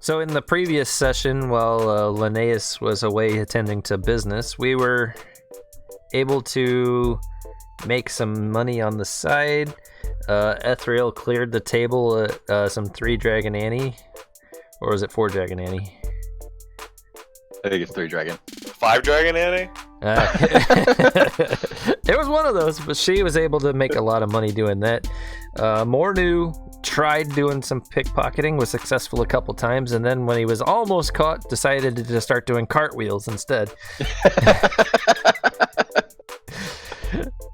So in the previous session, while Linnaeus was away attending to business, we were able to make some money on the side. Ethriel cleared the table at some 3 Dragon Annie. Or was it 4 Dragon Annie? I think it's 3 Dragon. 5 Dragon Annie? It was one of those, but she was able to make a lot of money doing that. Mornu tried doing some pickpocketing, was successful a couple times, and then when he was almost caught, decided to just start doing cartwheels instead.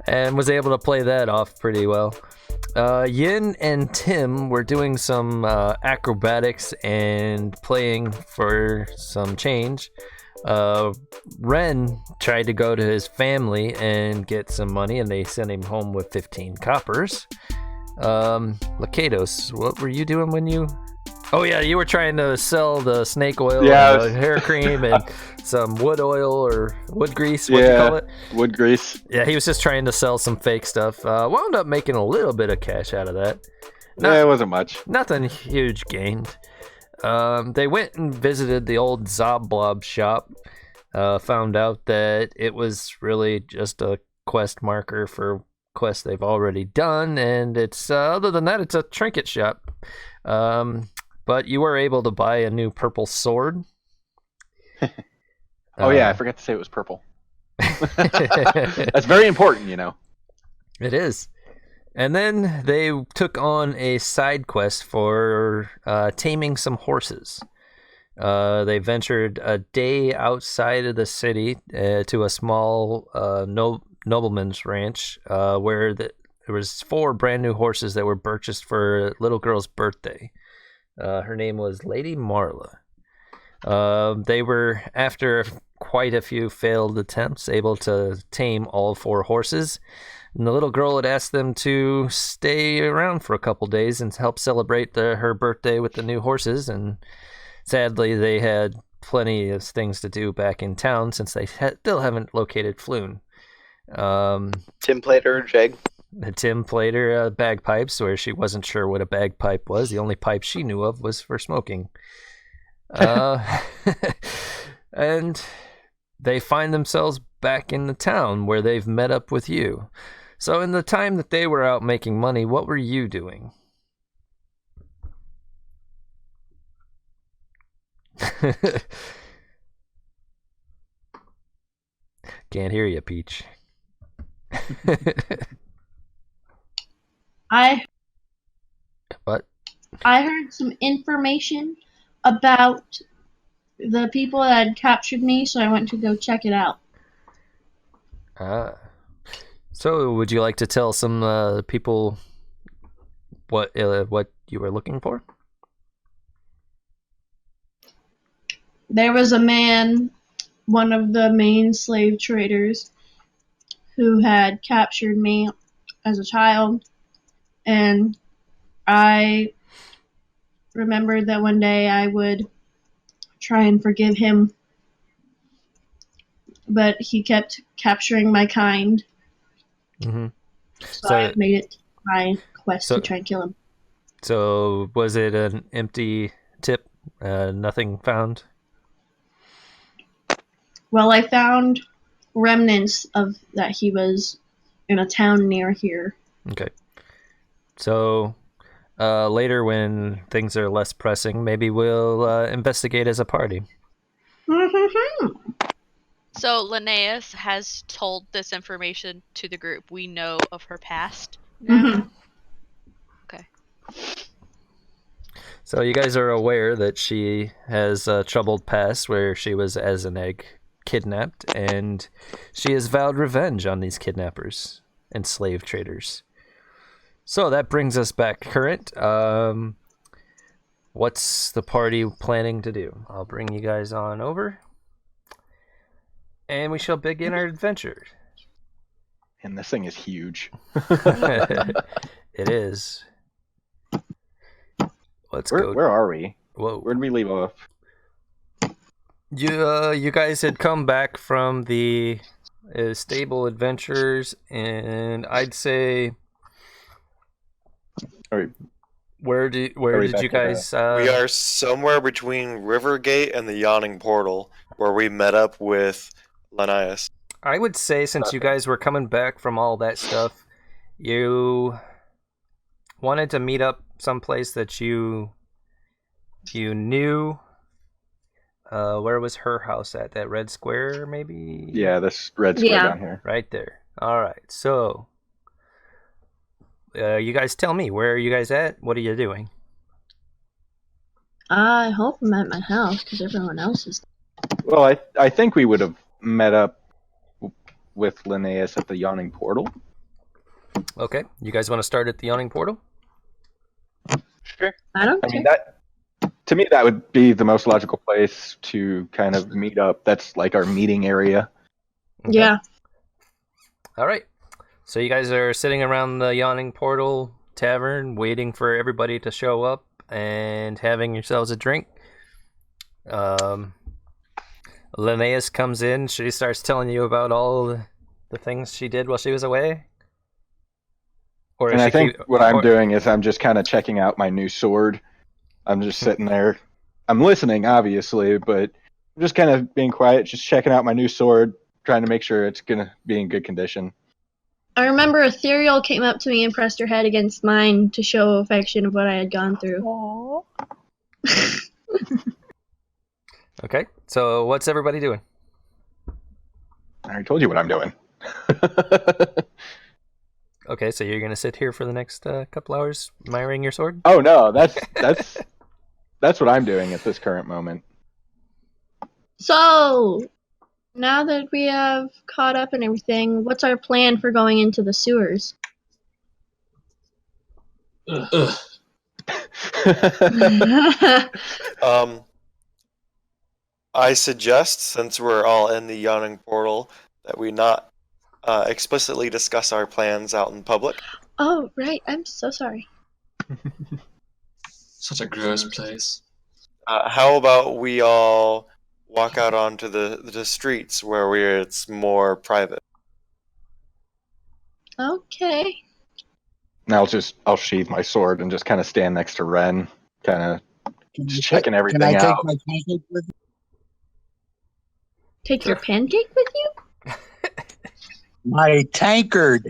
And was able to play that off pretty well. Yin and Tim were doing some acrobatics and playing for some change. Ren tried to go to his family and get some money, and they sent him home with 15 coppers. Lakados, what were you doing when you... Oh yeah, you were trying to sell the snake oil, and hair cream, and some wood oil or wood grease. What do you call it? Wood grease. Yeah, he was just trying to sell some fake stuff. Wound up making a little bit of cash out of that. It wasn't much. Nothing huge gained. They went and visited the old Zob-Blob shop. Found out that it was really just a quest marker for quests they've already done, and it's other than that, it's a trinket shop. But you were able to buy a new purple sword. Oh yeah, I forgot to say it was purple. That's very important, you know. It is. And then they took on a side quest for taming some horses. They ventured a day outside of the city to a small nobleman's ranch where there was 4 brand new horses that were purchased for a little girl's birthday. Her name was Lady Marla. They were, after quite a few failed attempts, able to tame all 4 horses. And the little girl had asked them to stay around for a couple days and help celebrate her birthday with the new horses. And sadly, they had plenty of things to do back in town since they still haven't located Floon. Tim played her jag. Tim played her bagpipes, where she wasn't sure what a bagpipe was. The only pipe she knew of was for smoking. And they find themselves back in the town where they've met up with you. So in the time that they were out making money, what were you doing? Can't hear you, Peach. What? I heard some information about the people that had captured me, so I went to go check it out. So would you like to tell some people what you were looking for? There was a man, one of the main slave traders, who had captured me as a child, and I remembered that one day I would try and forgive him, but he kept capturing my kind. Mm-hmm. So I made it my quest to try and kill him. So was it an empty tip? Nothing found? Well, I found remnants of that he was in a town near here. Okay. So later when things are less pressing, maybe we'll investigate as a party. So Linnaeus has told this information to the group. We know of her past now. Okay. So you guys are aware that she has a troubled past where she was, as an egg, kidnapped, and she has vowed revenge on these kidnappers and slave traders. So that brings us back current. What's the party planning to do? I'll bring you guys on over, and we shall begin our adventure. And this thing is huge. It is. Let's go. go. Where are we? Whoa. Where did we leave off? You guys had come back from the stable adventures, and I'd say... All right. Where did you guys? We are somewhere between Rivergate and the Yawning Portal, where we met up with Linnaeus. I would say since you guys were coming back from all that stuff, you wanted to meet up someplace that you knew. Where was her house at? That red square, maybe? Yeah, this red square Yeah. down here. Right there. All right. So, you guys tell me, where are you guys at? What are you doing? I hope I'm at my house because everyone else is. Well, I think we would have met up with Linnaeus at the Yawning Portal. Okay. You guys want to start at the Yawning Portal? Sure. I don't I mean, care. that to me, that would be the most logical place to kind of meet up. That's like our meeting area. Okay. Yeah. All right. So you guys are sitting around the Yawning Portal Tavern, waiting for everybody to show up and having yourselves a drink. Linnaeus comes in. She starts telling you about all the things she did while she was away. Or And I think what I'm doing is I'm just kind of checking out my new sword. I'm just sitting there. I'm listening, obviously, but I'm just kind of being quiet, just checking out my new sword, trying to make sure it's going to be in good condition. I remember Ethereal came up to me and pressed her head against mine to show affection of what I had gone through. Okay. So what's everybody doing? I already told you what I'm doing. Okay, so you're gonna sit here for the next couple hours admiring your sword? Oh no, that's what I'm doing at this current moment. So, now that we have caught up and everything, what's our plan for going into the sewers? I suggest, since we're all in the Yawning Portal, that we not explicitly discuss our plans out in public. Oh, right. I'm so sorry. Such a gross place. How about we all walk out onto the streets where it's more private? Okay. And I'll sheathe my sword and just kind of stand next to Ren, kind of just checking everything Can I out. take my pancake with me? Take your pancake with you? My tankard.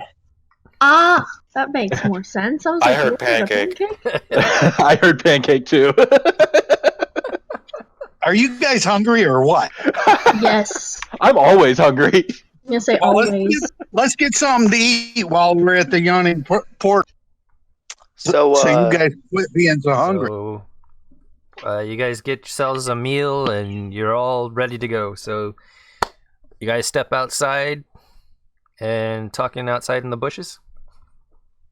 Ah, that makes more sense. I was I like, heard "What is a pancake." I heard pancake too. Are you guys hungry or what? Yes. I'm always hungry. Yes, I Well, always. let's get something to eat while we're at the Yawning Port. So, you guys quit being so hungry. So, you guys get yourselves a meal and you're all ready to go. So, you guys step outside and talking outside in the bushes?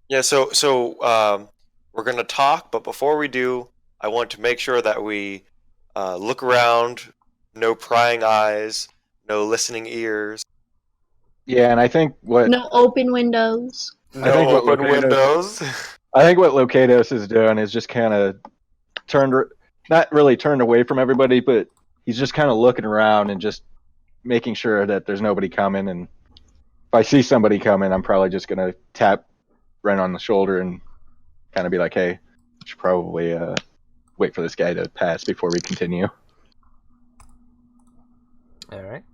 Yeah, so we're gonna talk, but before we do, I want to make sure that we look around, no prying eyes, no listening ears, Yeah, and I think what No open windows. no think what open Locato- windows. I think what Locatos is doing is just kind of not really turned away from everybody, but he's just kind of looking around and just making sure that there's nobody coming. And if I see somebody coming, I'm probably just gonna tap Ren on the shoulder and kind of be like, "Hey, we should probably wait for this guy to pass before we continue." All right.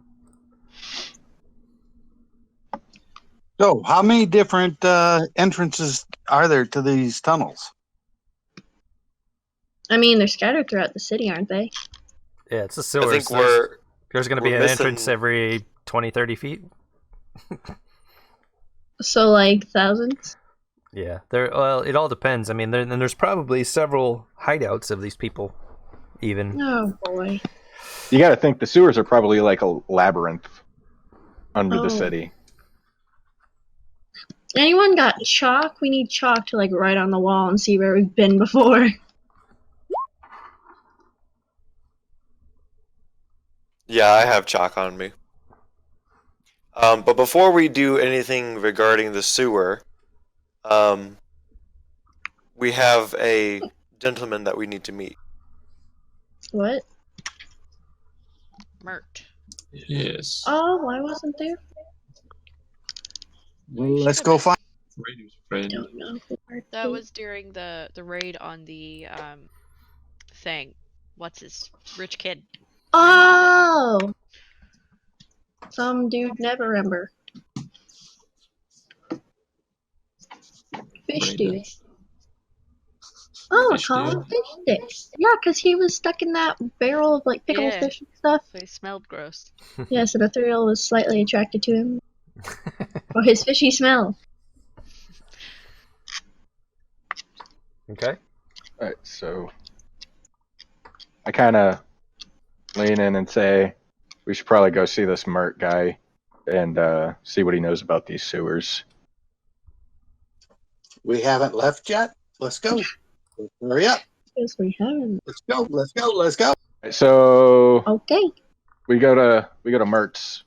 So, how many different entrances are there to these tunnels? I mean, they're scattered throughout the city, aren't they? Yeah, it's a I sewer. think So there's going to be we're an entrance missing- every 20, 30 feet. So, like, thousands? Yeah, well, it all depends. I mean, there's probably several hideouts of these people, even. Oh, boy. You got to think the sewers are probably like a labyrinth under the Oh. city. Anyone got chalk? We need chalk to, like, write on the wall and see where we've been before. Yeah, I have chalk on me. But before we do anything regarding the sewer, we have a gentleman that we need to meet. What? Mert. Yes. Oh, I wasn't there. Let's go find. Raiders friend. Don't know who That was during the raid on the thing. What's his rich kid? Oh! Some dude never remember. Fish dude. Raiders. Oh, Fish call him dude. fish stick. Yeah, because he was stuck in that barrel of like pickled Yeah. fish and stuff. They smelled gross. Yes, and Ethereal was slightly attracted to him. Or his fishy smell. Okay. All right, so I kind of lean in and say we should probably go see this Mert guy and see what he knows about these sewers. We haven't left yet. Let's go. Hurry up. Yes, we haven't. Let's go. Let's go. Let's go. So Okay. we go to Mertz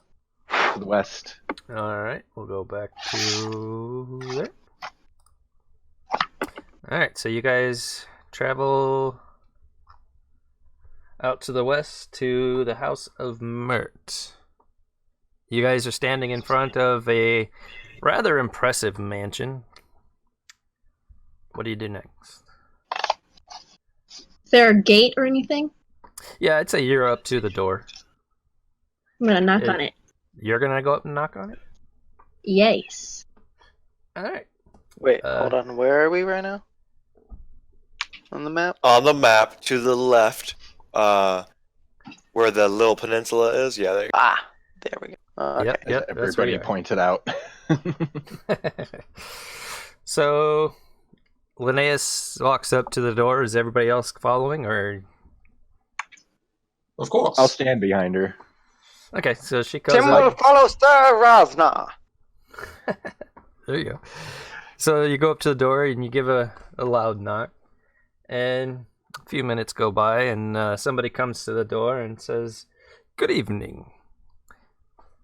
to the west. All right, we'll go back to there. All right, so you guys travel out to the west to the house of Mert. You guys are standing in front of a rather impressive mansion. What do you do next? Is there a gate or anything? Yeah, I'd say you're up to the door. I'm gonna knock on it. You're gonna go up and knock on it? Yes. All right. Wait, hold on. Where are we right now? On the map? On the map to the left, where the little peninsula is. Yeah, there you go. Ah, there we go. Okay. Yep, As that's where everybody you are. pointed out. So, Linnaeus walks up to the door. Is everybody else following, or? Of course. I'll stand behind her. Okay, so she goes Tim will up. follow Sir Ravna. There you go. So you go up to the door and you give a loud knock, and a few minutes go by, and somebody comes to the door and says, "Good evening.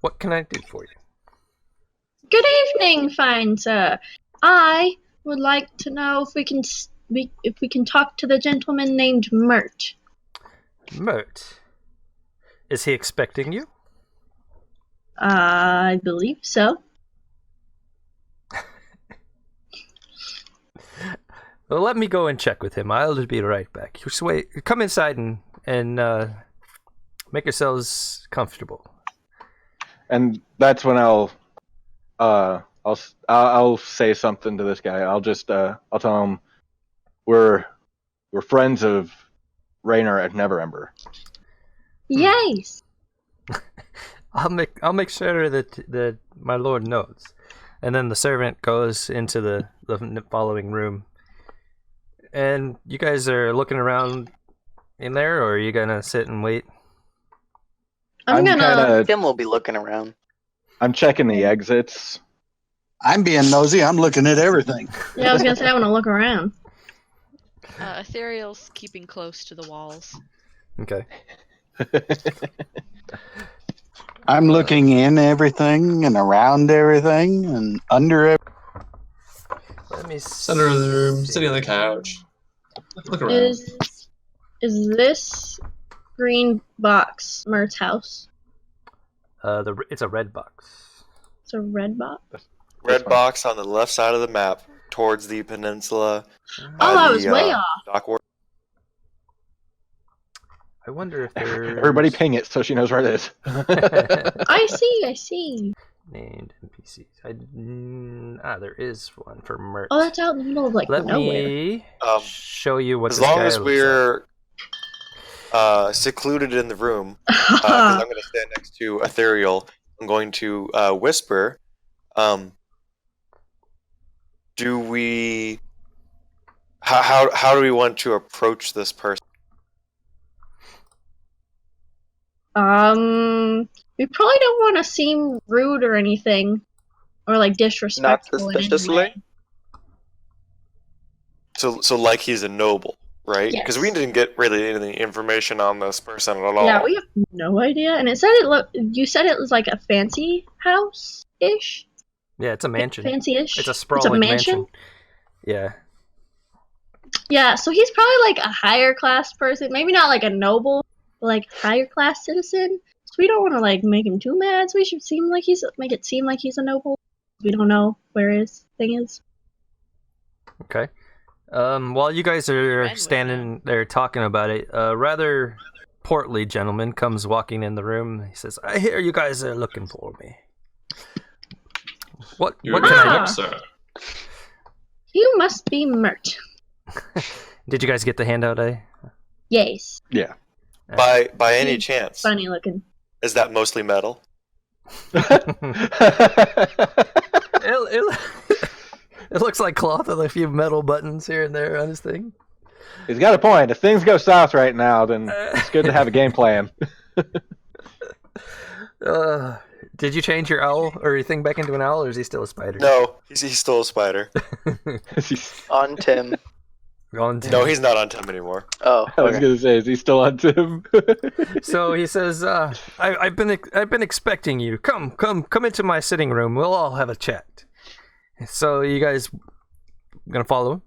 What can I do for you?" Good evening, fine sir. I would like to know if we can talk to the gentleman named Mert. Mert. Is he expecting you? I believe so. Well, let me go and check with him. I'll just be right back. Just wait. Come inside and make yourselves comfortable. And that's when I'll say something to this guy. I'll tell him we're friends of Raynor at Neverember. Yes. I'll make sure that my lord knows. And then the servant goes into the following room. And you guys are looking around in there, or are you gonna sit and wait? I'm gonna. Tim will be looking around. I'm checking the exits. I'm being nosy. I'm looking at everything. Yeah, I was gonna say I want to look around. Ethereal's keeping close to the walls. Okay. I'm looking in everything and around everything and under it. Let me Center of the room, sitting on the couch. Look around. Is this green box Mert's house? It's a red box. It's a red box. Red fine. box on the left side of the map towards the peninsula. Oh, I was way off. Dock I wonder if there's Everybody ping it so she knows where it is. I see. named NPCs. There is one for Mert. Oh, that's out in the middle of like Let nowhere. me show you what As this long guy as looks we're secluded in the room, because I'm going to stand next to Ethereal, I'm going to whisper. Do we? How do we want to approach this person? We probably don't want to seem rude or anything, or like disrespectful. Not in any suspiciously? way. So like he's a noble, right? Because we Yes. didn't get really any information on this person at all. Yeah, we have no idea. And it said you said it was like a fancy house ish. Yeah, it's a mansion. Fancy-ish. It's a sprawling mansion. Yeah. Yeah, so he's probably like a higher class person. Maybe not like a noble, but like higher class citizen. So we don't want to like make him too mad. So we should make it seem like he's a noble. We don't know where his thing is. Okay. While you guys are Ren would standing there talking about it, a rather portly gentleman comes walking in the room. He says, "I hear you guys are looking for me. What You're can I correct, Ah. sir. You must be Mert. Did you guys get the handout? Yes. Yeah. By any chance, Funny looking. is that mostly metal? It looks like cloth with a few metal buttons here and there on his thing. He's got a point. If things go south right now, then it's good to have a game plan. Did you change your owl or your thing back into an owl, or is he still a spider? No, he's still a spider. On Tim. No, he's not on Tim anymore. Oh, I was okay. gonna say, is he still on Tim? So he says, "I've been expecting you. Come into my sitting room. We'll all have a chat." So you guys gonna follow him?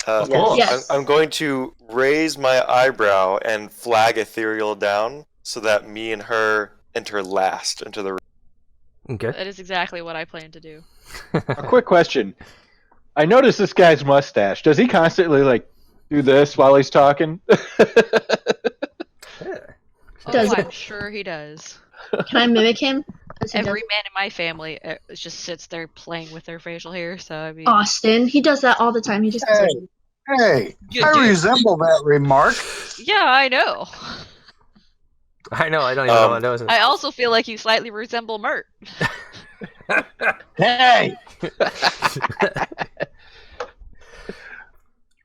Of course. Yes. I'm going to raise my eyebrow and flag Ethereal down so that me and her enter last into the room. Okay. That is exactly what I plan to do. A quick question. I noticed this guy's mustache. Does he constantly like do this while he's talking? Yeah. Does Oh, it? I'm sure he does. Can I mimic him? Does he Every does- man in my family just sits there playing with their facial hair. So I mean, Austin, he does that all the time. He just Hey, hey, You I do. resemble that remark. yeah, I know. I know. I don't even know what that was. I also feel like you slightly resemble Mert. Hey,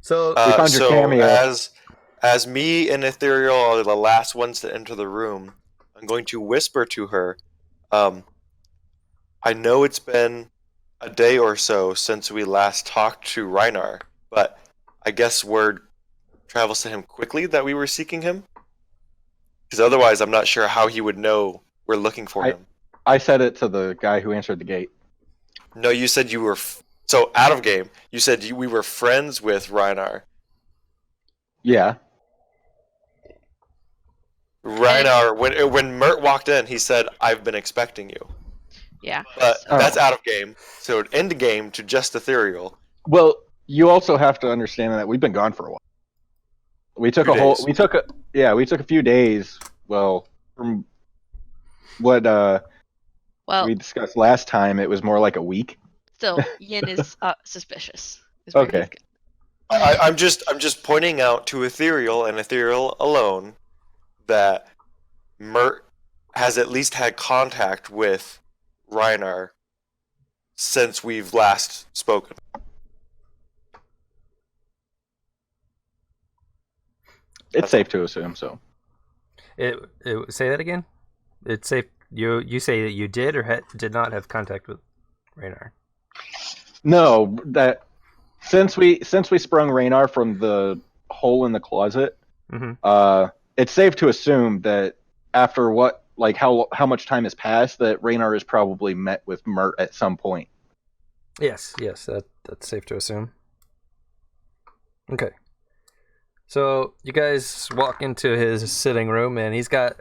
So We found your so cameo. as me and Ethereal are the last ones to enter the room, I'm going to whisper to her. I know it's been a day or so since we last talked to Reinar, but I guess word travels to him quickly that we were seeking him. Because otherwise, I'm not sure how he would know we're looking for him. I said it to the guy who answered the gate. No, you said you were so out of game. You said we were friends with Reinar. Yeah. Reinar, when Mert walked in, he said, "I've been expecting you." Yeah. But Oh. that's out of game. So end game to just Ethereal. Well, you also have to understand that we've been gone for a while. We took Few a whole. days. We took a few days. Well, from what Well, we discussed last time, it was more like a week. still, Yin is suspicious. Is where Okay. he's go- I'm just pointing out to Ethereal and Ethereal alone that Mert has at least had contact with Reinar since we've last spoken. It's safe to assume so. Say that again. It's safe. You say that you did or did not have contact with Raynar. No, that since we sprung Raynar from the hole in the closet, Mm-hmm. it's safe to assume that after how much time has passed, that Raynar has probably met with Mert at some point. Yes, that's safe to assume. Okay. So you guys walk into his sitting room, and he's got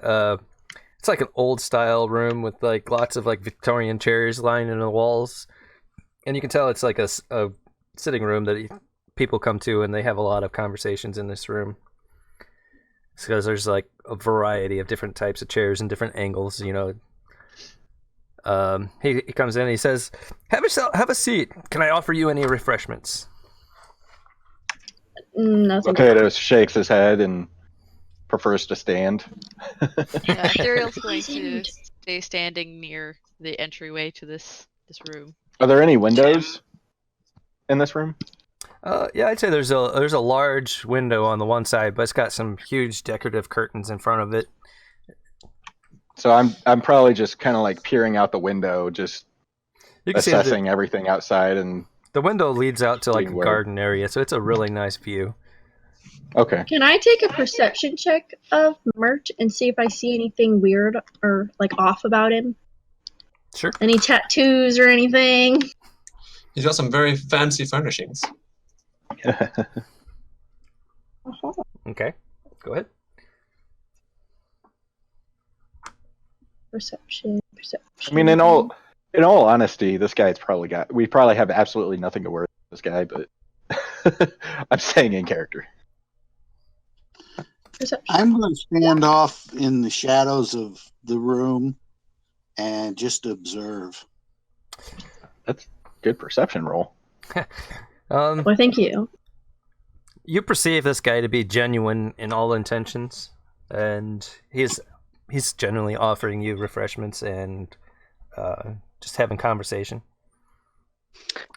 it's like an old style room with like lots of like Victorian chairs lining the walls, and you can tell it's like a sitting room that people come to, and they have a lot of conversations in this room. Because there's like a variety of different types of chairs and different angles, you know. He comes in and he says, have a seat. Can I offer you any refreshments? Nothing. Potatoes shakes his head and prefers to stand. Yeah, Ethereal's going to Dude. stay standing near the entryway to this room. Are there any windows in this room? Yeah, I'd say there's a large window on the one side, but it's got some huge decorative curtains in front of it. So I'm probably just kind of like peering out the window, just You can see that assessing everything outside. And the window leads out to like a Being where- garden area, so it's a really nice view. okay, Can I take a perception check of Mert and see if I see anything weird or like off about him? Sure. Any tattoos or anything? He's got some very fancy furnishings. Okay, go ahead. Perception. I mean, in all in all honesty, this guy's we probably have absolutely nothing to worry with this guy, but I'm saying in character. Perception. I'm going to stand off in the shadows of the room and just observe. That's good perception roll. Well, thank you. You perceive this guy to be genuine in all intentions, and he's genuinely offering you refreshments and just having conversation.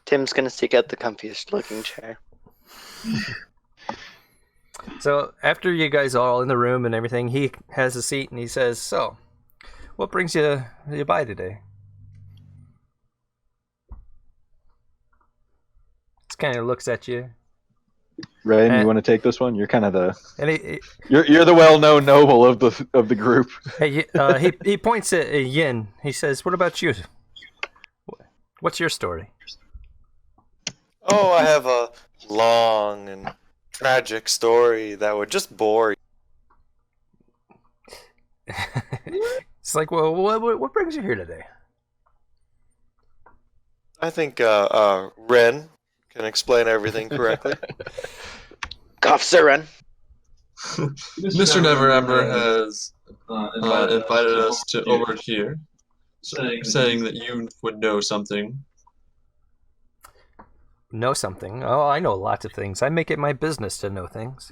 Tim's gonna seek out the comfiest looking chair. So after you guys are all in the room and everything, he has a seat and he says, "So, what brings you by today?" Just kind of looks at you. Ren, you want to take this one? You're kind of And you're the well-known noble of the group. he points at Yin. He says, "What about you? What's your story?" Oh, I have a long and tragic story that would just bore you. It's like, well, what brings you here today? I think Ren can explain everything correctly. Officer Ren. Mr. Neverember has invited us to over here, saying that you would know something. Know something? Oh, I know lots of things. I make it my business to know things.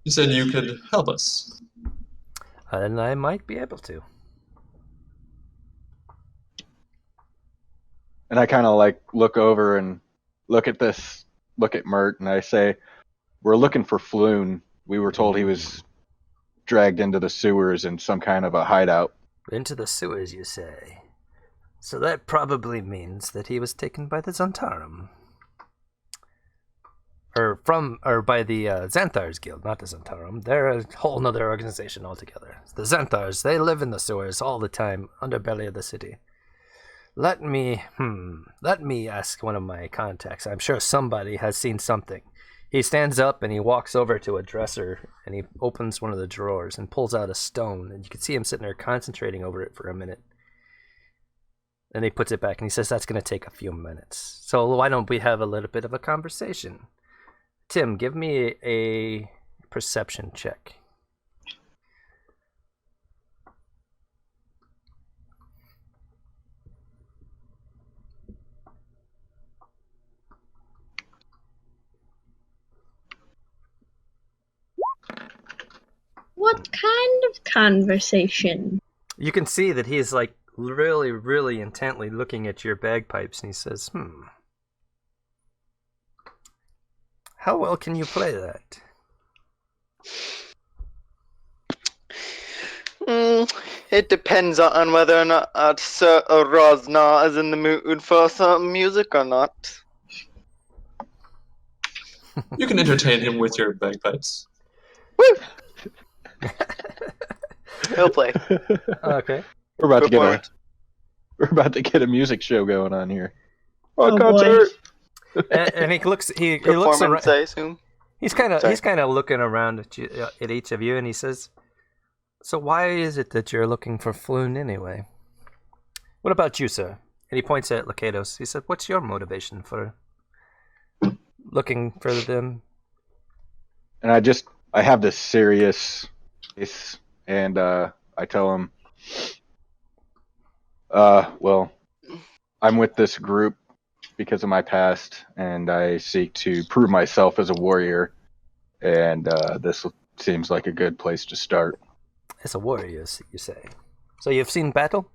You said you could help us. And I might be able to. And I kind of like look over and look at Mert, and I say, "We're looking for Floon. We were told he was dragged into the sewers in some kind of a hideout." Into the sewers, you say? So that probably means that he was taken by the Zhentarim. Or by the Xanthars Guild, not the Zhentarim. They're a whole nother organization altogether. The Xanthars, they live in the sewers all the time, underbelly of the city. Let me ask one of my contacts. I'm sure somebody has seen something. He stands up and he walks over to a dresser and he opens one of the drawers and pulls out a stone, and you can see him sitting there concentrating over it for a minute. And he puts it back and he says, "That's going to take a few minutes. So why don't we have a little bit of a conversation?" Tim, give me a perception check. What kind of conversation? You can see that he's like really, really intently looking at your bagpipes, and he says, "How well can you play that?" It depends on whether or not Sir Rosnar is in the mood for some music or not. You can entertain him with your bagpipes. Woo! He'll play. Okay. We're about Report. to get a music show going on here. Oh, concert! And he looks around. Performance, I assume. He's kind of looking around at each of you, and he says, "So why is it that you're looking for Floon anyway? What about you, sir?" And he points at Lakatos. He said, "What's your motivation for looking for them?" And I have this serious face, and I tell him, well, I'm with this group because of my past, and I seek to prove myself as a warrior, and this seems like a good place to start. As a warrior, you say. So you've seen battle?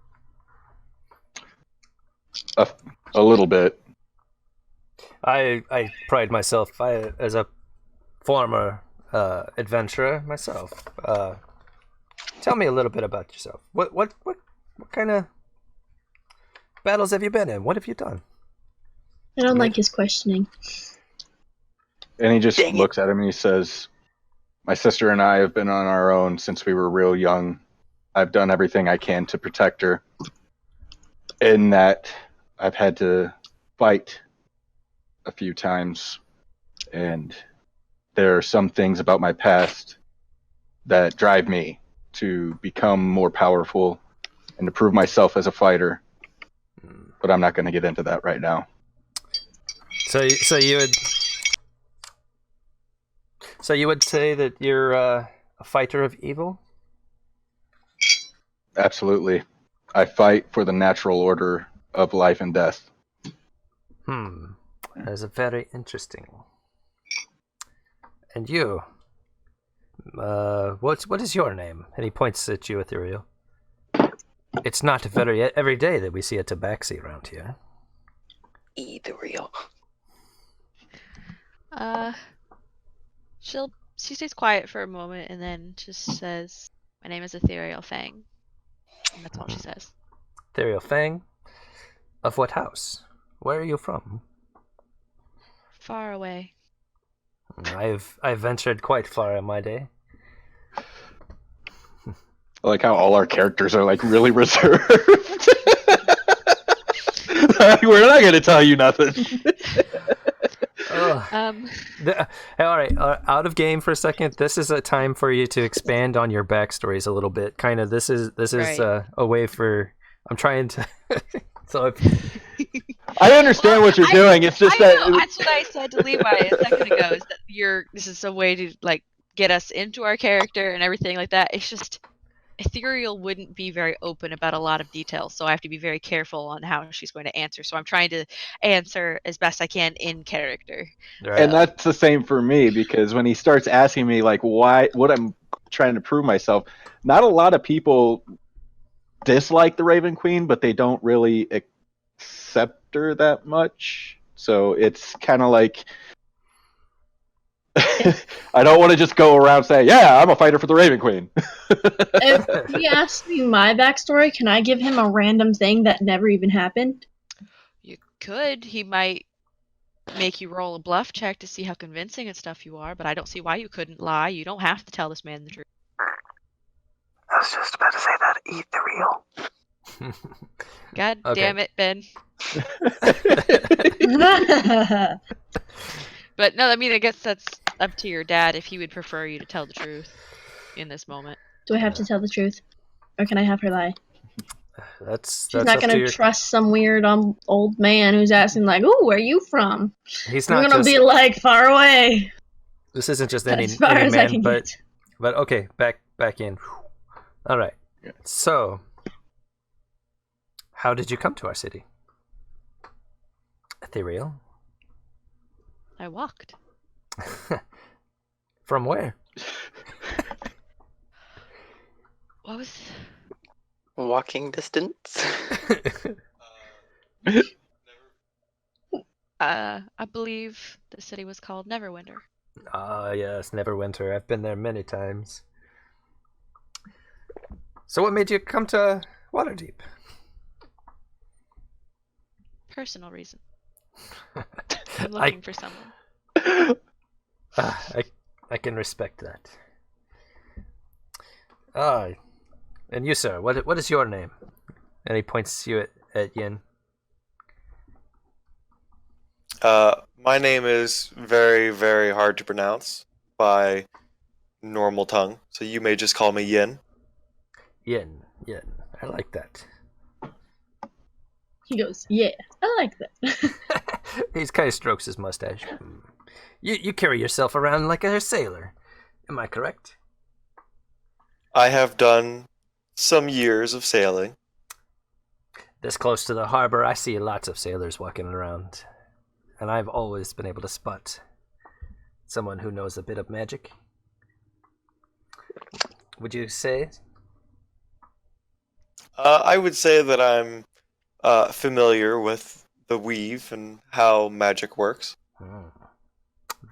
A little bit. I pride myself as a former adventurer myself. Tell me a little bit about yourself. What kind of battles have you been in? What have you done? I don't like his questioning. And he just looks at him and he says, "My sister and I have been on our own since we were real young. I've done everything I can to protect her. In that, I've had to fight a few times, and there are some things about my past that drive me to become more powerful and to prove myself as a fighter. But I'm not going to get into that right now. So you would say that you're a fighter of evil? Absolutely. I fight for the natural order of life and death. That is very interesting. And you, what is your name? And he points at you, Ethereal. It's not every day that we see a tabaxi around here. Ethereal. She stays quiet for a moment and then just says, "My name is Ethereal Fang." And that's all she says. Ethereal Fang? Of what house? Where are you from? Far away. Mm. I've ventured quite far in my day. I like how all our characters are like really reserved. We're not going to tell you nothing. All right, out of game for a second. This is a time for you to expand on your backstories a little bit. Kind of, this is Right. a way for. I'm trying to. So I understand what you're doing. It's just that know, that's what I said to Levi a second ago. Is that this is a way to like get us into our character and everything like that. It's just Ethereal wouldn't be very open about a lot of details, so I have to be very careful on how she's going to answer. So I'm trying to answer as best I can in character. right. and that's the same for me, because when he starts asking me like what I'm trying to prove myself, not a lot of people dislike the Raven Queen, but they don't really accept her that much. So it's kind of like I don't want to just go around saying, "Yeah, I'm a fighter for the Raven Queen." If he asks me my backstory, can I give him a random thing that never even happened? You could. He might make you roll a bluff check to see how convincing and stuff you are, but I don't see why you couldn't lie. You don't have to tell this man the truth. I was just about to say that. Ethereal. God Okay. damn it, Ben. But no, I mean, I guess that's up to your dad if he would prefer you to tell the truth in this moment. Do I have to tell the truth? Or can I have her lie? That's She's not up gonna to your. trust some weird old man who's asking like, "Ooh, where are you from?" He's I'm not gonna just. be like, far away. This isn't just any As far any as I man, can but get. but okay, back in. All right. So, how did you come to our city? Ethereal. I walked. From where? What was... Walking distance. I believe the city was called Neverwinter. Ah, yes, Neverwinter. I've been there many times. So what made you come to Waterdeep? Personal reason. I'm looking for someone. I can respect that. And you, sir, what is your name? And he points you at Yin. My name is very, very hard to pronounce by normal tongue, so you may just call me Yin. Yin. I like that. He goes, "Yeah, I like that." He kind of strokes his mustache. You carry yourself around like a sailor. Am I correct? I have done some years of sailing. This close to the harbor, I see lots of sailors walking around. And I've always been able to spot someone who knows a bit of magic. Would you say? I would say that I'm familiar with the weave and how magic works.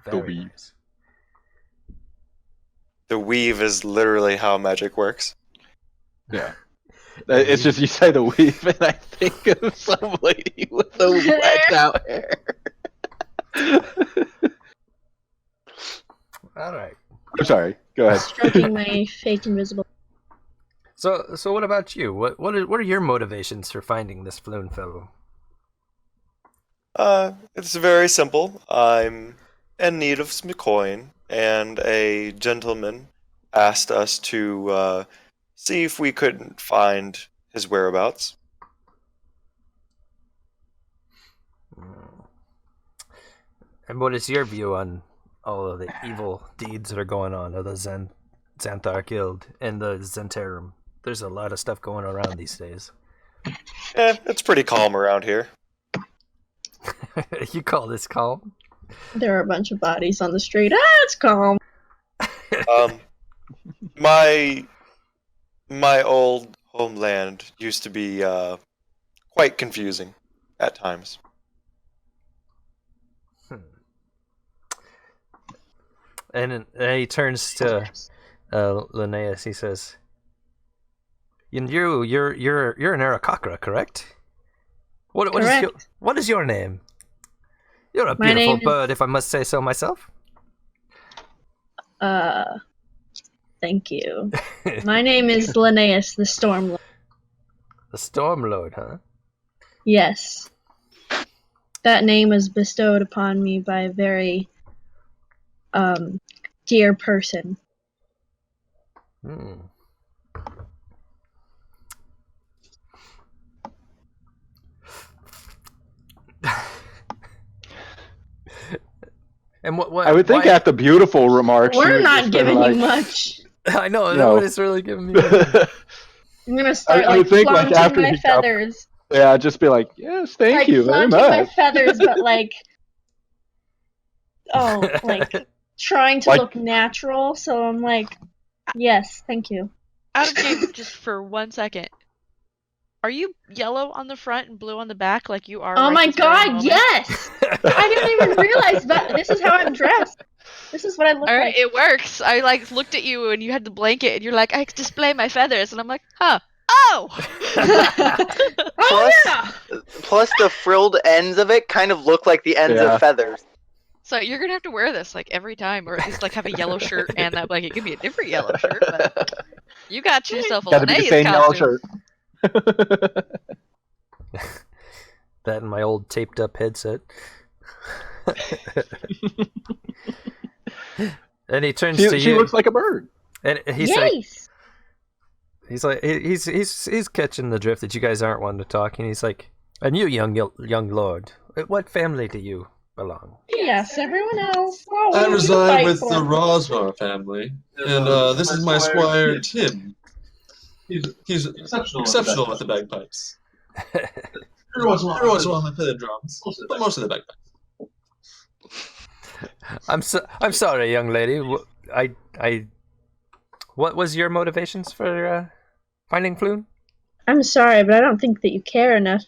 Very weave. nice. The weave is literally how magic works. Yeah. It's just you say the weave, and I think of some lady with the whacked out hair. All right. I'm sorry. Go ahead. Stroking my fake invisible. So what about you? What are your motivations for finding this Floon fellow? It's very simple. I'm in need of some coin, and a gentleman asked us to see if we couldn't find his whereabouts. And what is your view on all of the evil deeds that are going on of the Xanthar Guild and the Zentarum? There's a lot of stuff going around these days. It's pretty calm around here. You call this calm? There are a bunch of bodies on the street. It's calm. My old homeland used to be quite confusing at times. And he turns to Linnaeus. He says, you're an Arakakra, correct? What is your name? You're a beautiful bird, if I must say so myself. Thank you. My name is Linnaeus, the Stormlord. The Stormlord, huh? Yes. That name was bestowed upon me by a very dear person. And what I would think after beautiful remarks, we're you not giving you much. I know, No. nobody's really giving me. I'm gonna start I would think, like, flaunting after my he feathers. Yeah, just be like, yes, thank you very flaunting my much. feathers, but trying to look natural. So I'm like, yes, thank you. Out of game, just for 1 second. Are you yellow on the front and blue on the back like you are? Oh right my this very god, moment? yes! I didn't even realize that. This is how I'm dressed. This is what I look All right, like. it works. I looked at you and you had the blanket and you're like, I display my feathers, and I'm like, huh? Oh. Plus, the frilled ends of it kind of look like the ends of feathers. So you're gonna have to wear this every time, or at least have a yellow shirt and that blanket. It could be a different yellow shirt, but you got yourself a Gotta be the Linnaeus same yellow costume. shirt. That and my old taped up headset. And he turns to you. She looks like a bird. And he's he's catching the drift that you guys aren't wanting to talk. And he's like, and you, young lord, what family do you belong? Yes, everyone else. I reside with the Rosnar family, and this is my squire Tim. He's exceptional with the bagpipes. Every once in a while I play the drums, but most of the bagpipes. I'm sorry, young lady. What was your motivations for finding Floon? I'm sorry, but I don't think that you care enough.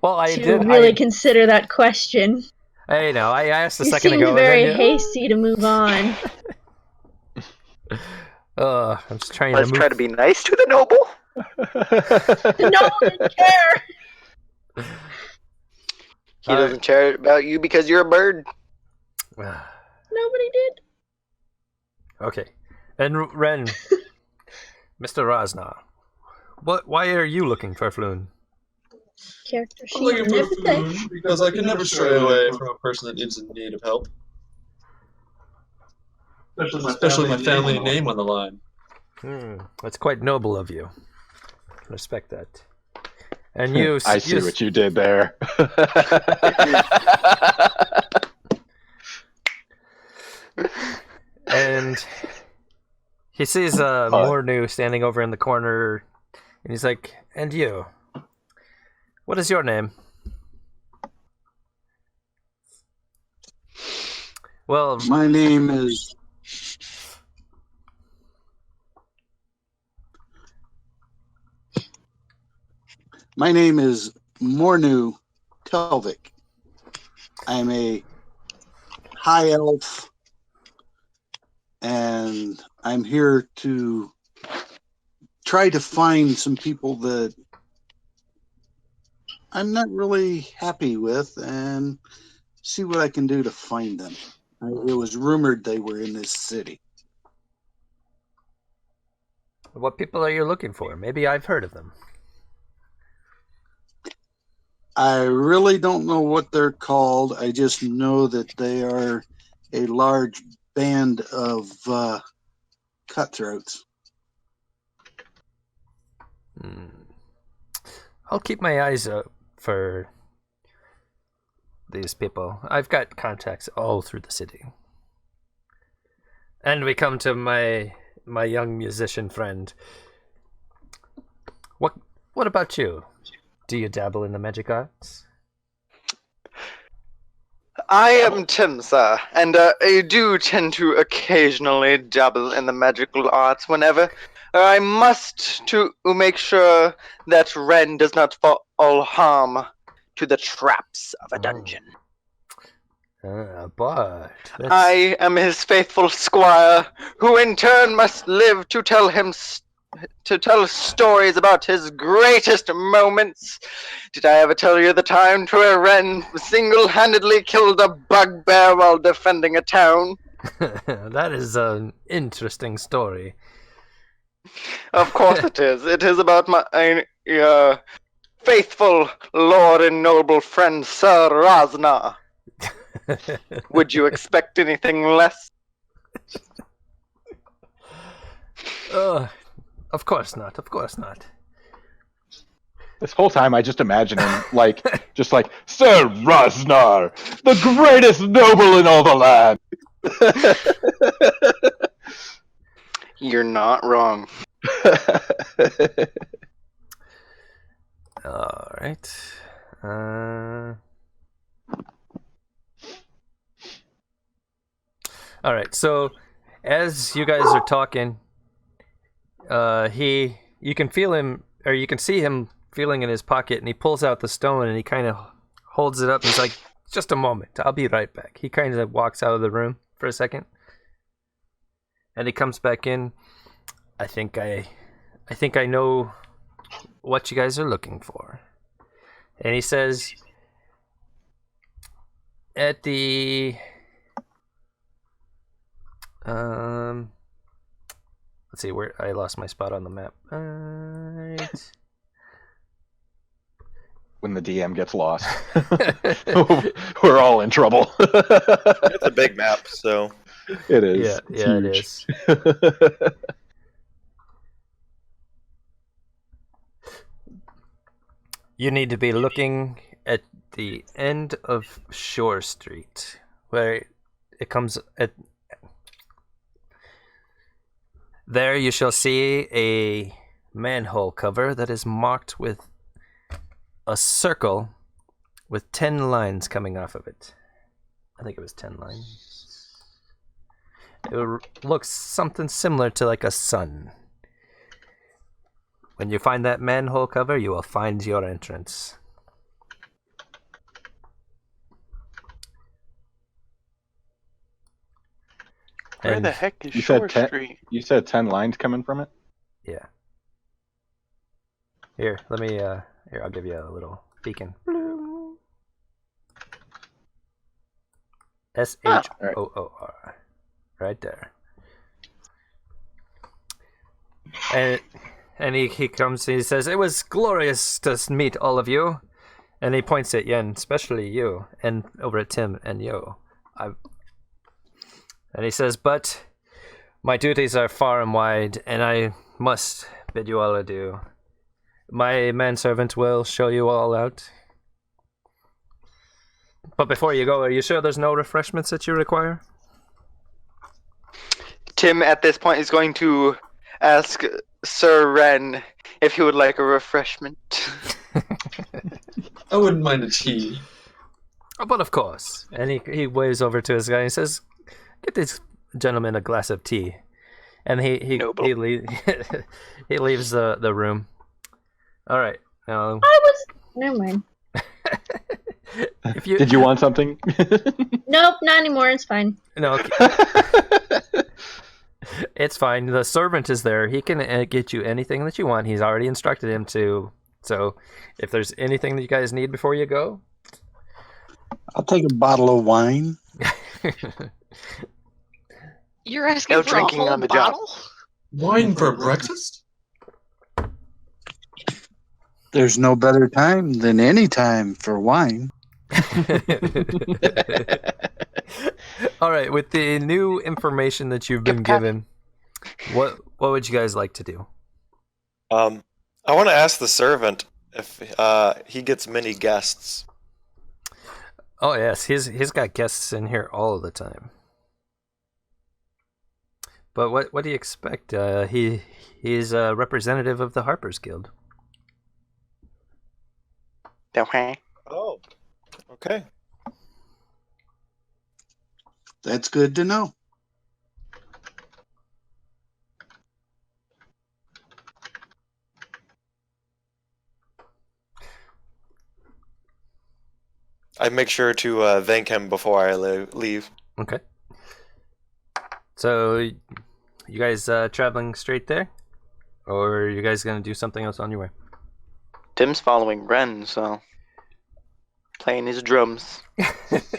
Well, I to did really consider that question. I know. I asked a you second ago. You seemed very hasty to move on. I'm just trying Let's try to be nice to the noble. The noble didn't care. He doesn't care about you because you're a bird. Nobody did. Okay. And Ren, Mr. Rosnar, why are you looking for Floon? Character sheet. I'm looking for Floon because I can never stray away from a person that is in need of help. Especially my family name on the line. That's quite noble of you. Respect that. And you... I see what you did there. And he sees Mornu standing over in the corner, and he's like, and you? What is your name? Well, my name is... My name is Mornu Telvik. I'm a high elf, and I'm here to try to find some people that I'm not really happy with and see what I can do to find them. It was rumored they were in this city. What people are you looking for? Maybe I've heard of them. I really don't know what they're called. I just know that they are a large band of cutthroats. I'll keep my eyes out for these people. I've got contacts all through the city. And we come to my young musician friend. What about you? Do you dabble in the magic arts? I am Tim, sir, and I do tend to occasionally dabble in the magical arts whenever I must to make sure that Ren does not fall harm to the traps of a dungeon. But I am his faithful squire, who in turn must live to tell stories about his greatest moments. Did I ever tell you the time where Ren single-handedly killed a bugbear while defending a town? That is an interesting story. Of course it is. It is about my faithful lord and noble friend Sir Razna. Would you expect anything less? Of course not. Of course not. This whole time, I just imagine him just like Sir Raznar, the greatest noble in all the land. You're not wrong. All right. All right. So, as you guys are talking, you can feel him, or you can see him feeling in his pocket, and he pulls out the stone and he kind of holds it up and he's like, just a moment, I'll be right back. He kind of walks out of the room for a second and he comes back in. I think I know what you guys are looking for. And he says, at the let's see, where I lost my spot on the map. Right. When the DM gets lost, we're all in trouble. It's a big map, so it is. Yeah, it is. You need to be looking at the end of Shore Street, where it comes at. There you shall see a manhole cover that is marked with a circle with 10 lines coming off of it. I think it was 10 lines. It looks something similar to like a sun. When you find that manhole cover, you will find your entrance. Where And the heck is You Shore said Street? You said 10 lines coming from it? yeah. Here, let me here, I'll give you a little beacon. SHOOR. Right there. And he comes and he says, "It was glorious to meet all of you." And he points at Yen, especially you, and over at Tim and you. And he says, "But my duties are far and wide, and I must bid you all adieu. My manservant will show you all out. But before you go, are you sure there's no refreshments that you require?" Tim, at this point, is going to ask Sir Ren if he would like a refreshment. I wouldn't mind a tea. Oh, but of course. And he waves over to his guy and he says, "Get this gentleman a glass of tea." And he leaves the room. All right. Now, Never mind. Did you want something? Nope, not anymore. It's fine. No, it's fine. The servant is there. He can get you anything that you want. He's already instructed him to. So, if there's anything that you guys need before you go, I'll take a bottle of wine. You're asking No for drinking a whole on the job. bottle? Wine for breakfast? There's no better time than any time for wine. all right. With the new information that you've been given, what would you guys like to do? I want to ask the servant, if he gets many guests. Oh yes, he's got guests in here all of the time. But what do you expect? He's a representative of the Harpers Guild. Okay. Oh, okay. That's good to know. I make sure to thank him before I leave. Okay. So, you guys traveling straight there, or are you guys gonna do something else on your way? Tim's following Ren, so playing his drums.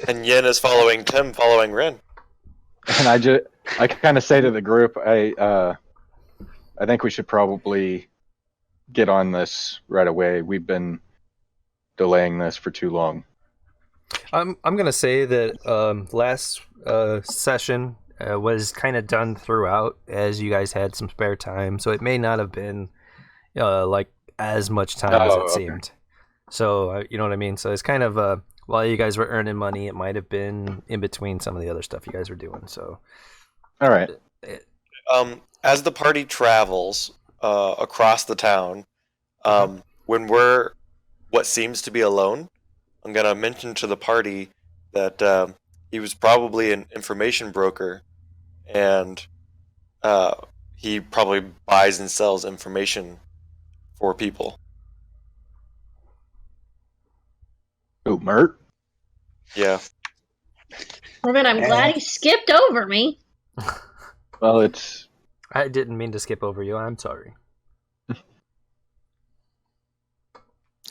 And Yen is following Tim, following Ren. And I kind of say to the group, I think we should probably get on this right away. We've been delaying this for too long. I'm gonna say that last session was kind of done throughout, as you guys had some spare time, so it may not have been like as much time as it okay. seemed. So you know what I mean. So it's kind of while you guys were earning money, it might have been in between some of the other stuff you guys were doing. So All right. As the party travels across the town, when we're what seems to be alone, I'm gonna mention to the party that he was probably an information broker, and he probably buys and sells information for people. Ooh, Mert. Yeah. Robin, I'm glad he skipped over me. Well, it's I didn't mean to skip over you. I'm sorry.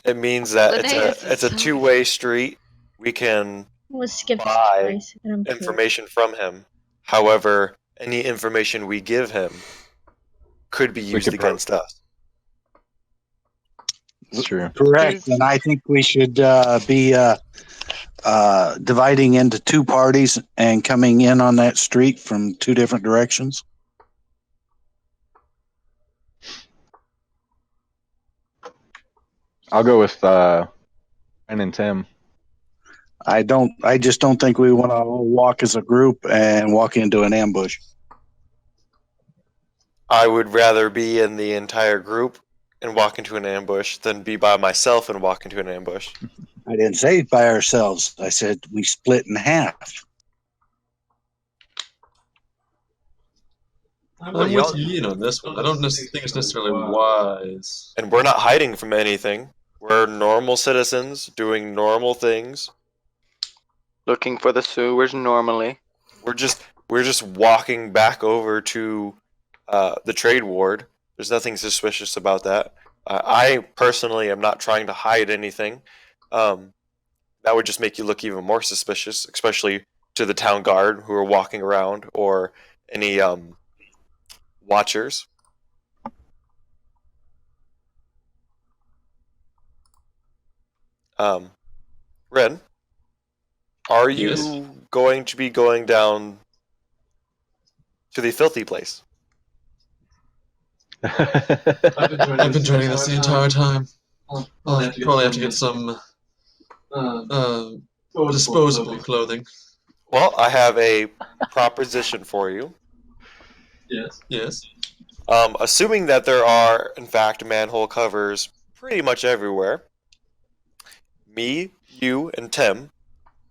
It means that Linnaeus it's a is so- two-way street. We can I was skipped Buy twice. And I'm pissed. information from him. However, any information we give him could be used could against us. it's true. Correct. And I think we should be dividing into two parties and coming in on that street from two different directions. I'll go with Ren and Tim. I just don't think we want to walk as a group and walk into an ambush. I would rather be in the entire group and walk into an ambush than be by myself and walk into an ambush. I didn't say by ourselves. I said we split in half. I'm Well, with y'all- Ian on this one. I don't think it's necessarily wise. And we're not hiding from anything. We're normal citizens doing normal things. Looking for the sewers normally. We're just walking back over to the trade ward. There's nothing suspicious about that. I personally am not trying to hide anything. That would just make you look even more suspicious, especially to the town guard who are walking around, or any watchers. Ren, are you Yes? going to be going down to the filthy place? I've been training this the entire time. I'll probably have to get some disposable clothing. Well, I have a proposition for you. Yes. Assuming that there are, in fact, manhole covers pretty much everywhere, me, you, and Tim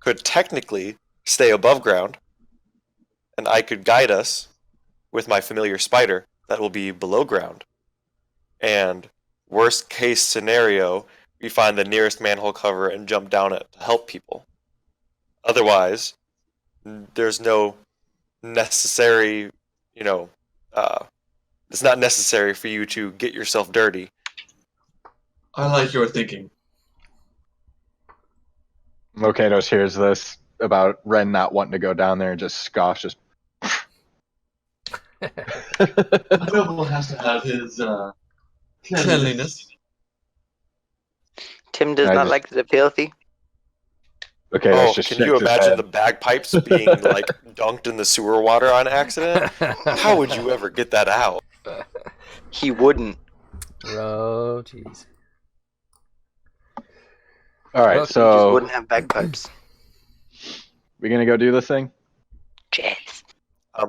could technically stay above ground, and I could guide us with my familiar spider that will be below ground. And worst case scenario, we find the nearest manhole cover and jump down it to help people. Otherwise, there's no necessary, it's not necessary for you to get yourself dirty. I like your thinking. Mokatos hears this about Ren not wanting to go down there and just scoffs. Just A noble has to have his cleanliness. Tim does I not just- like the filthy. Mokatos Oh, just can shakes you his imagine head. the bagpipes being like dunked in the sewer water on accident? How would you ever get that out? He wouldn't. Oh, jeez. All right, Okay. You just so wouldn't have bagpipes. we gonna go do this thing? Jeez.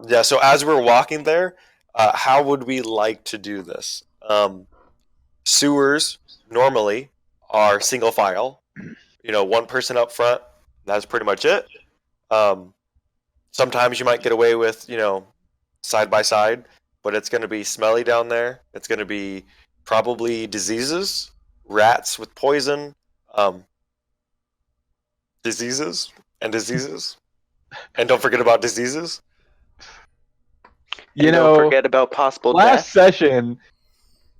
Yeah. So as we're walking there, how would we like to do this? Sewers normally are single file. One person up front. That's pretty much it. Sometimes you might get away with side by side, but it's going to be smelly down there. It's going to be probably diseases, rats with poison, diseases and diseases, and don't forget about diseases. You And know, don't forget about possible last death.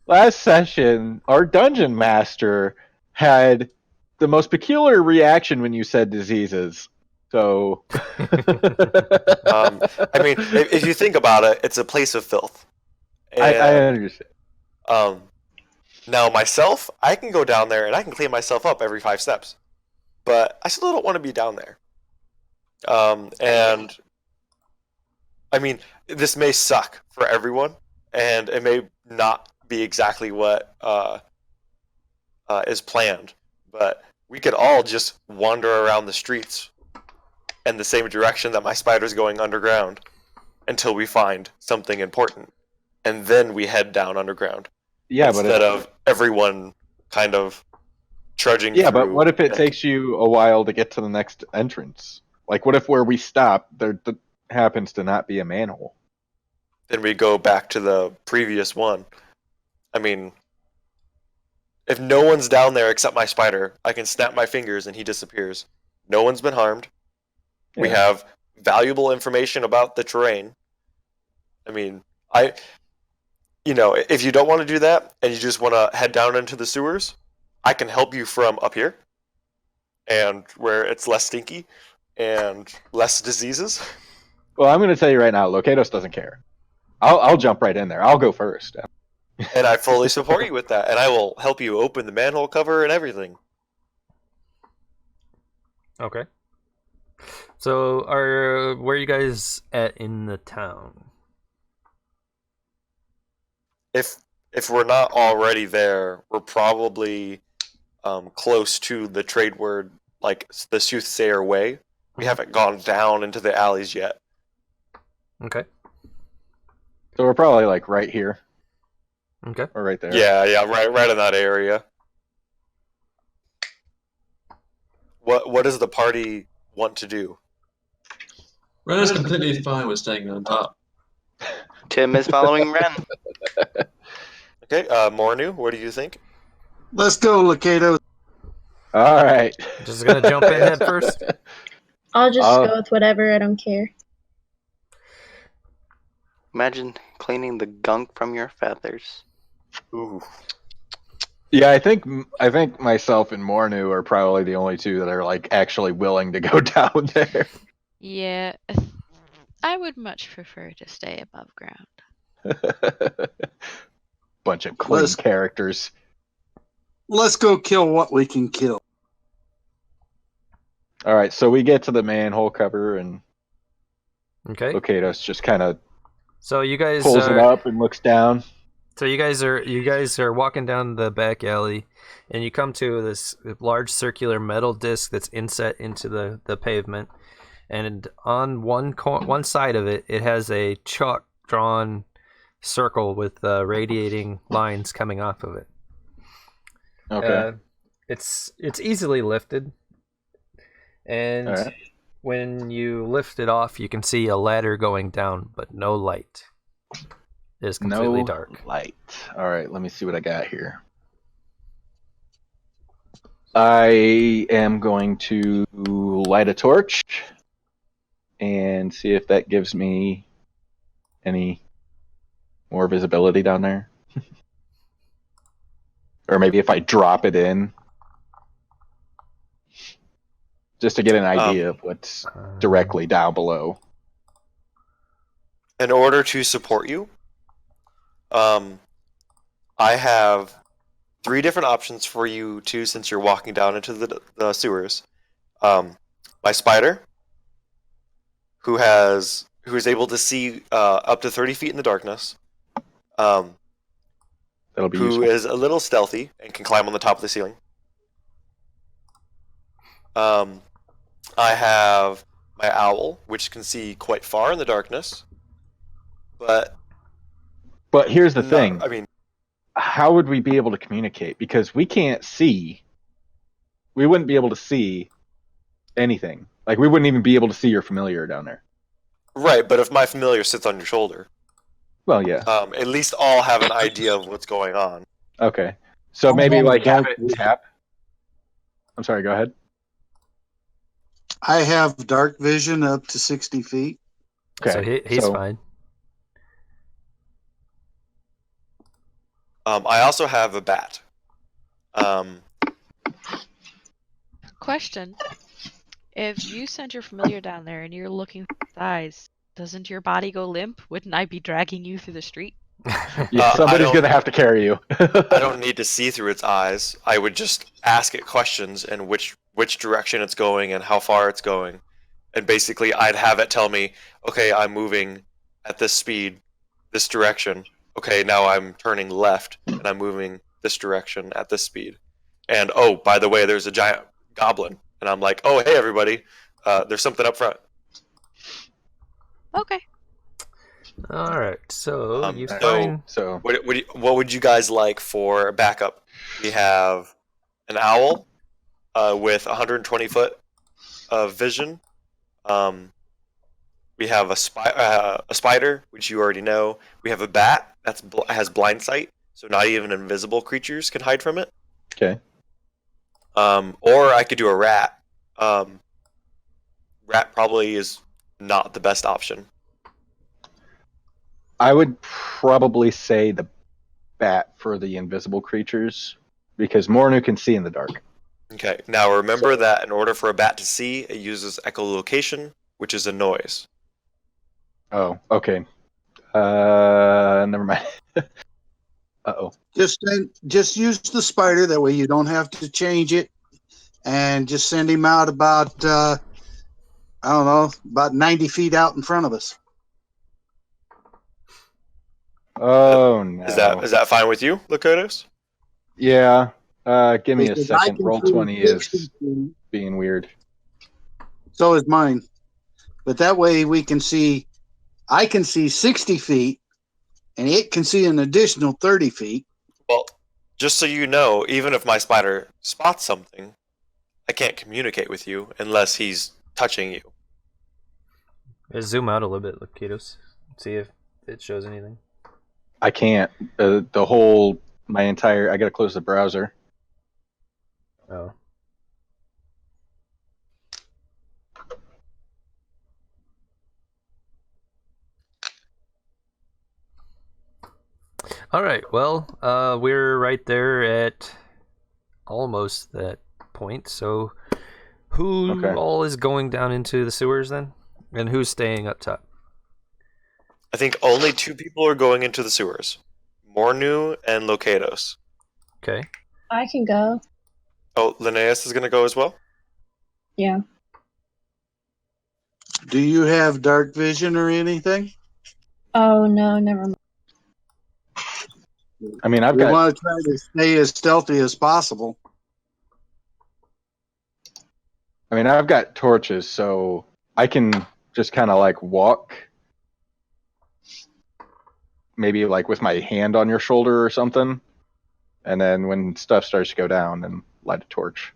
session, our dungeon master had the most peculiar reaction when you said diseases. So, I mean, if you think about it, it's a place of filth. I And understand. now myself, I can go down there and I can clean myself up every 5 steps, but I still don't want to be down there. And I mean, this may suck for everyone, and it may not be exactly what is planned, but we could all just wander around the streets in the same direction that my spider's going underground until we find something important, and then we head down underground. Yeah, but instead of everyone kind of trudging through. but what if it takes you a while to get to the next entrance? Like, what if where we stop there happens to not be a manhole? Then we go back to the previous one. I mean, if no one's down there except my spider, I can snap my fingers and he disappears. No one's been harmed. We Yeah. have valuable information about the terrain. I mean, if you don't want to do that and you just want to head down into the sewers, I can help you from up here, and where it's less stinky and less diseases. Well, I'm going to tell you right now, Locatos doesn't care. I'll jump right in there. I'll go first. And I fully support you with that, and I will help you open the manhole cover and everything. Okay. So, where are you guys at in the town? If we're not already there, we're probably close to the trade word, like the Soothsayer Way. We haven't gone down into the alleys yet. Okay. So we're probably like right here Okay. or right there. Yeah, right in that area. What does the party want to do? Ren is completely fine with staying on top. Tim is following Ren. Okay, Mornu, what do you think? Let's go, Locato. All right. Just gonna jump in head first? I'll just go with whatever. I don't care. Imagine cleaning the gunk from your feathers. Ooh. Yeah, I think myself and Mornu are probably the only two that are like actually willing to go down there. Yeah, I would much prefer to stay above ground. Bunch of clean characters. Let's go kill what we can kill. All right, so we get to the manhole cover, and Okay. Locatos just kind of So you guys pulls it up and looks down. So you guys are walking down the back alley, and you come to this large circular metal disc that's inset into the pavement, and on one side of it, it has a chalk drawn circle with radiating lines coming off of it. Okay. It's easily lifted, and All right. when you lift it off, you can see a ladder going down, but no light. It is completely dark. Light. All right, let me see what I got here. I am going to light a torch and see if that gives me any more visibility down there. Or maybe if I drop it in, just to get an idea of what's directly down below. In order to support you, I have 3 different options for you too, since you're walking down into the sewers. My spider, who is able to see up to 30 feet in the darkness, That'll be who useful. is a little stealthy and can climb on the top of the ceiling. I have my owl, which can see quite far in the darkness. But here's the thing. I mean, how would we be able to communicate? Because we can't see. We wouldn't be able to see anything. Like, we wouldn't even be able to see your familiar down there. right, but if my familiar sits on your shoulder, Well, yeah. at least I'll have an idea of what's going on. Okay. So I maybe have like have dark it vision. tap. I'm sorry, go ahead. I have dark vision up to 60 feet. Okay. So he's fine. I also have a bat. Question: if you send your familiar down there and you're looking for his eyes, doesn't your body go limp? Wouldn't I be dragging you through the street? Yeah, somebody's don't- going to have to carry you. I don't need to see through its eyes. I would just ask it questions and which direction it's going and how far it's going. And basically, I'd have it tell me, okay, I'm moving at this speed, this direction. Okay, now I'm turning left and I'm moving this direction at this speed. And oh, by the way, there's a giant goblin. And I'm like, oh, hey, everybody, there's something up front. Okay. All right. So you so- find. So What would you guys like for backup? We have an owl with 120 foot of vision. We have a spider, which you already know. We have a bat that has blind sight, so not even invisible creatures can hide from it. okay. Or I could do a rat. Rat probably is not the best option. I would probably say the bat for the invisible creatures because Mornu can see in the dark. Okay, now remember that in order for a bat to see, it uses echolocation, which is a noise. Oh, okay. Never mind. Uh-oh. Just use the spider. That way you don't have to change it. And just send him out about, I don't know, about 90 feet out in front of us. Oh, no. Is that fine with you, Lakotos? Yeah. Give me a Because I second. can Roll see 20 60 is feet. being weird. So is mine. But that way we can see, I can see 60 feet, and it can see an additional 30 feet. Well, just so you know, even if my spider spots something, I can't communicate with you unless he's touching you. Just zoom out a little bit, Lakitos. See if it shows anything. I can't. I gotta close the browser. Oh. All right. Well, we're right there at almost that point. So, who Okay. all is going down into the sewers then, and who's staying up top? I think only 2 people are going into the sewers. Mornu and Locatos. Okay. I can go. Oh, Linnaeus is going to go as well? Yeah. Do you have dark vision or anything? Oh no, never mind. I mean, I've We got. want to try to stay as stealthy as possible. I mean, I've got torches, so I can just kind of like walk. Maybe like with my hand on your shoulder or something, and then when stuff starts to go down, then light a torch.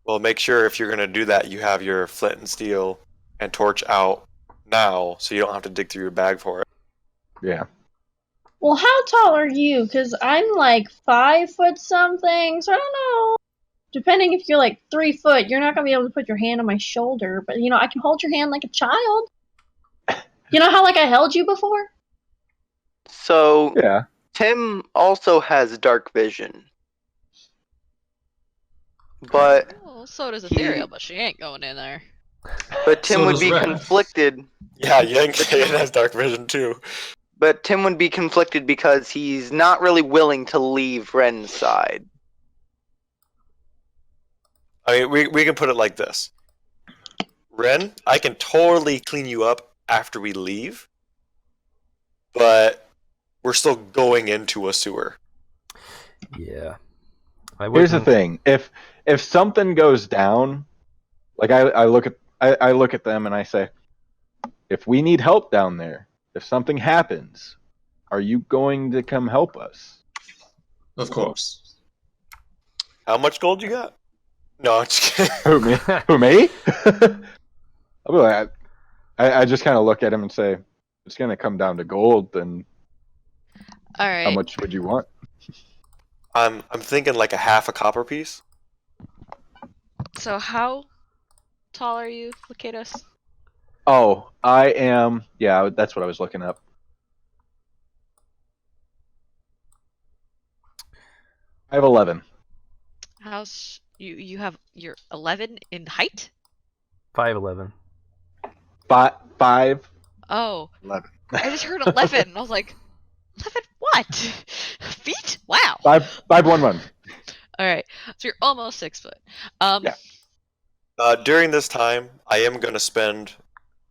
Well, make sure if you're going to do that, you have your flint and steel and torch out now so you don't have to dig through your bag for it. Yeah. Well, how tall are you? Because I'm like 5 foot something, so I don't know. Depending if you're like 3 foot, you're not gonna be able to put your hand on my shoulder. But you know, I can hold your hand like a child. You know how like I held you before? So Yeah. Tim also has dark vision. But Well, so does He- Ethereal, but she ain't going in there. Tim So would does be Ren. conflicted. Yeah, Yankees has dark vision too. But Tim would be conflicted because he's not really willing to leave Ren's side. I mean, we can put it like this. Ren, I can totally clean you up after we leave, but we're still going into a sewer. Yeah. Here's the thing: if something goes down, like I look at them and I say, if we need help down there, if something happens, are you going to come help us? Of course. How much gold you got? No, I'm just kidding. Who me? Who me? I'll be like, I just kind of look at him and say, it's going to come down to gold. Then All right. how much would you want? I'm thinking like a half a copper piece. So how tall are you, Locatos? Oh, I am. Yeah, that's what I was looking up. I have 11. You're 11 in height? 5'11". 5. Oh, 11. I just heard 11. I was like, 11 what? Feet? Wow. 5'11". All right, so you're almost 6 foot. Yeah. During this time, I am going to spend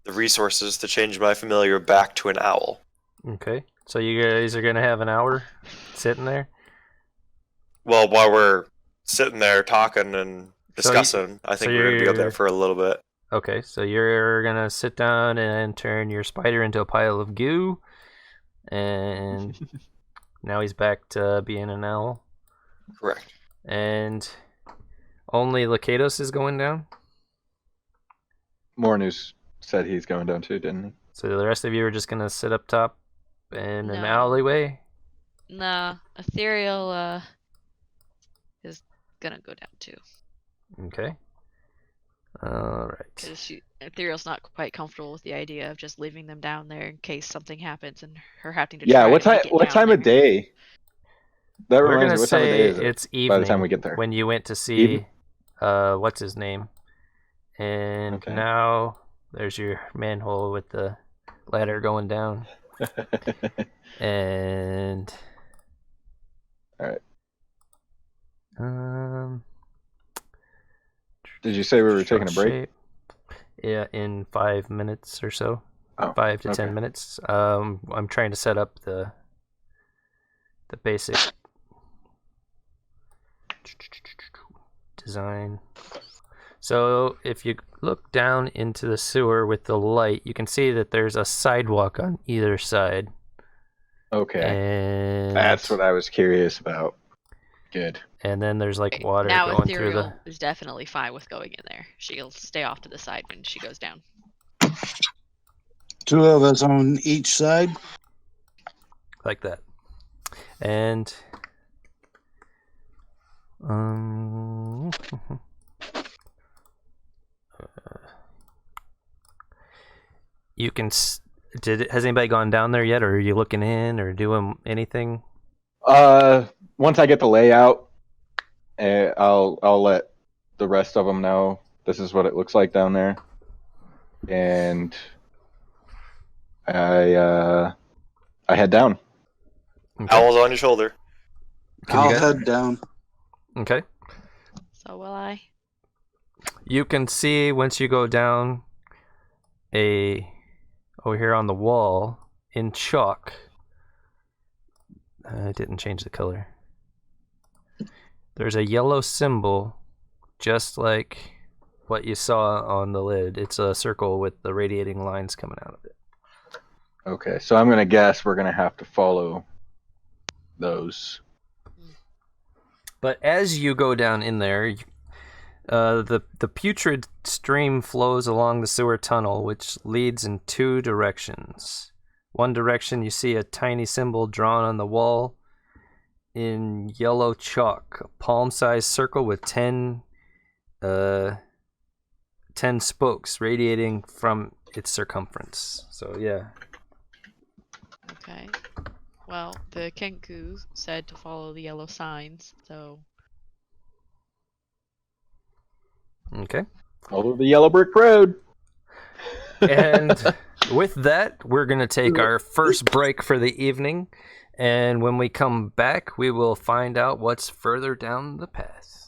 the resources to change my familiar back to an owl. Okay. So you guys are gonna have an hour sitting there. Well, while we're sitting there talking and discussing, I think we're going to be up there for a little bit. Okay, so you're gonna sit down and turn your spider into a pile of goo, and now he's back to being an owl. Correct. And only Locatos is going down. Mornews said he's going down too, didn't he? So the rest of you are just gonna sit up top in an No. alleyway. Nah, Ethereal is gonna go down too. Okay. All right. Because Ethereal's not quite comfortable with the idea of just leaving them down there in case something happens and her having to Yeah. try What to time? make it What down time of there. day? That We're reminds gonna me. What time of day say is it? it's evening. By the time we get there. When you went to see, Evening? what's his name, and Okay. now there's your manhole with the ladder going down, and All right. um. Did you say we were taking a break? shape. Yeah, in 5 minutes or so. Oh, 5 to 10 okay. minutes. I'm trying to set up the basic design. So if you look down into the sewer with the light, you can see that there's a sidewalk on either side. Okay. And That's what I was curious about. Good. And then there's like Okay, water now going through Ethereal the. is definitely fine with going in there. She'll stay off to the side when she goes down. 2 of us on each side. Like that. And you can has anybody gone down there yet, or are you looking in or doing anything? Once I get the layout, I'll let the rest of them know this is what it looks like down there, and I head down. Okay. Owl's on your shoulder. I'll head down. Okay. So will I. You can see once you go down over here on the wall in chalk. I didn't change the color. There's a yellow symbol, just like what you saw on the lid. It's a circle with the radiating lines coming out of it. Okay, so I'm gonna guess we're gonna have to follow those. But as you go down in there, the putrid stream flows along the sewer tunnel, which leads in 2 directions. One direction, you see a tiny symbol drawn on the wall in yellow chalk, a palm-sized circle with 10 spokes radiating from its circumference. So yeah. Okay. Well, the Kenku said to follow the yellow signs, so Okay. Follow the yellow brick road. And with that, we're going to take our first break for the evening. And when we come back, we will find out what's further down the path.